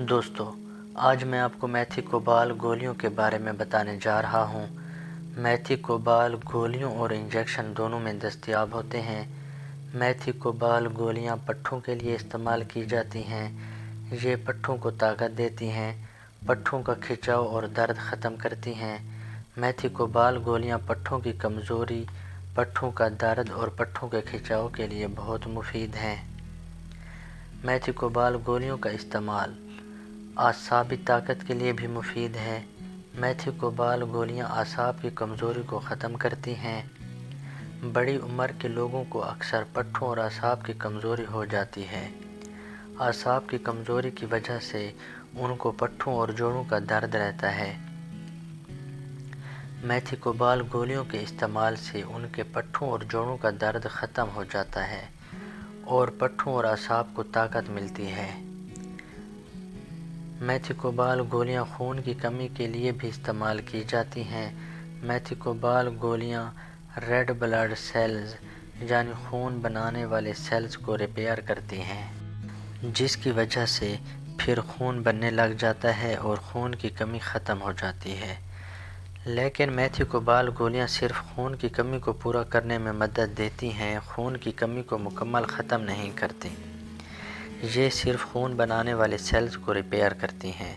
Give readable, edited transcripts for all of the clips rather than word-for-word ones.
دوستو، آج میں آپ کو میتھی کوبال گولیوں کے بارے میں بتانے جا رہا ہوں۔ میتھی کوبال گولیوں اور انجیکشن دونوں میں دستیاب ہوتے ہیں۔ میتھی کوبال گولیاں پٹھوں کے لیے استعمال کی جاتی ہیں۔ یہ پٹھوں کو طاقت دیتی ہیں، پٹھوں کا کھچاؤ اور درد ختم کرتی ہیں۔ میتھی کوبال گولیاں پٹھوں کی کمزوری، پٹھوں کا درد اور پٹھوں کے کھچاؤ کے لیے بہت مفید ہیں۔ میتھی کوبال گولیوں کا استعمال اعصابی طاقت کے لیے بھی مفید ہے۔ میتھی کوبال گولیاں اعصاب کی کمزوری کو ختم کرتی ہیں۔ بڑی عمر کے لوگوں کو اکثر پٹھوں اور اعصاب کی کمزوری ہو جاتی ہے۔ اعصاب کی کمزوری کی وجہ سے ان کو پٹھوں اور جوڑوں کا درد رہتا ہے۔ میتھی کوبال گولیوں کے استعمال سے ان کے پٹھوں اور جوڑوں کا درد ختم ہو جاتا ہے اور پٹھوں اور اعصاب کو طاقت ملتی ہے۔ میتھی کوبال گولیاں خون کی کمی کے لیے بھی استعمال کی جاتی ہیں۔ میتھی کوبال گولیاں ریڈ بلڈ سیلز یعنی خون بنانے والے سیلز کو ریپیئر کرتی ہیں، جس کی وجہ سے پھر خون بننے لگ جاتا ہے اور خون کی کمی ختم ہو جاتی ہے۔ لیکن میتھی کوبال گولیاں صرف خون کی کمی کو پورا کرنے میں مدد دیتی ہیں، خون کی کمی کو مکمل ختم نہیں کرتی۔ یہ صرف خون بنانے والے سیلز کو ریپیئر کرتی ہیں۔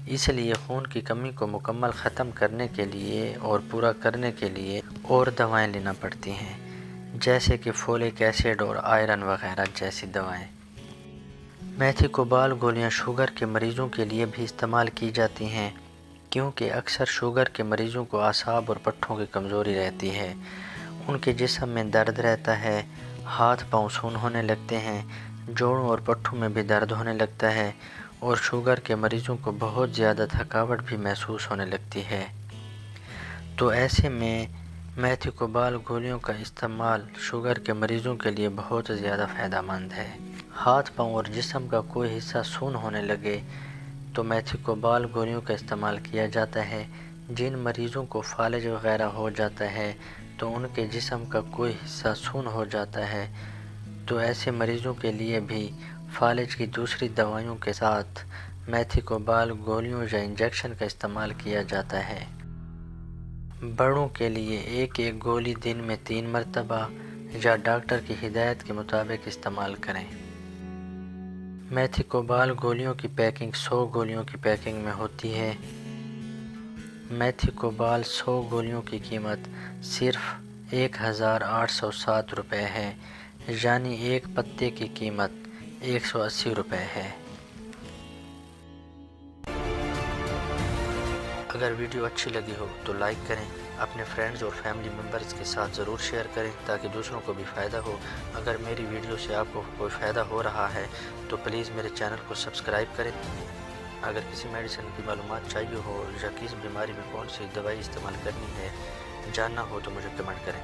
اس لیے خون کی کمی کو مکمل ختم کرنے کے لیے اور پورا کرنے کے لیے اور دوائیں لینا پڑتی ہیں، جیسے کہ فولک ایسڈ اور آئرن وغیرہ جیسی دوائیں۔ میتھی کوبال گولیاں شوگر کے مریضوں کے لیے بھی استعمال کی جاتی ہیں، کیونکہ اکثر شوگر کے مریضوں کو اعصاب اور پٹھوں کی کمزوری رہتی ہے۔ ان کے جسم میں درد رہتا ہے، ہاتھ پاؤں سون ہونے لگتے ہیں، جوڑوں اور پٹھوں میں بھی درد ہونے لگتا ہے اور شوگر کے مریضوں کو بہت زیادہ تھکاوٹ بھی محسوس ہونے لگتی ہے۔ تو ایسے میں میتھی کوبال گولیوں کا استعمال شوگر کے مریضوں کے لیے بہت زیادہ فائدہ مند ہے۔ ہاتھ پاؤں اور جسم کا کوئی حصہ سون ہونے لگے تو میتھی کوبال گولیوں کا استعمال کیا جاتا ہے۔ جن مریضوں کو فالج وغیرہ ہو جاتا ہے تو ان کے جسم کا کوئی حصہ سون ہو جاتا ہے، تو ایسے مریضوں کے لیے بھی فالج کی دوسری دوائیوں کے ساتھ میتھی کوبال گولیوں یا انجیکشن کا استعمال کیا جاتا ہے۔ بڑوں کے لیے ایک گولی دن میں 3 مرتبہ یا ڈاکٹر کی ہدایت کے مطابق استعمال کریں۔ میتھی کوبال گولیوں کی پیکنگ 100 گولیوں کی پیکنگ میں ہوتی ہے۔ میتھی کوبال 100 گولیوں کی قیمت صرف 1807 روپے ہے، یعنی ایک پتے کی قیمت 180 روپے ہے۔ اگر ویڈیو اچھی لگی ہو تو لائک کریں، اپنے فرینڈز اور فیملی ممبرز کے ساتھ ضرور شیئر کریں تاکہ دوسروں کو بھی فائدہ ہو۔ اگر میری ویڈیو سے آپ کو کوئی فائدہ ہو رہا ہے تو پلیز میرے چینل کو سبسکرائب کریں۔ اگر کسی میڈیسن کی معلومات چاہیے ہو یا کس بیماری میں کون سی دوائی استعمال کرنی ہے جاننا ہو تو مجھے کمنٹ کریں۔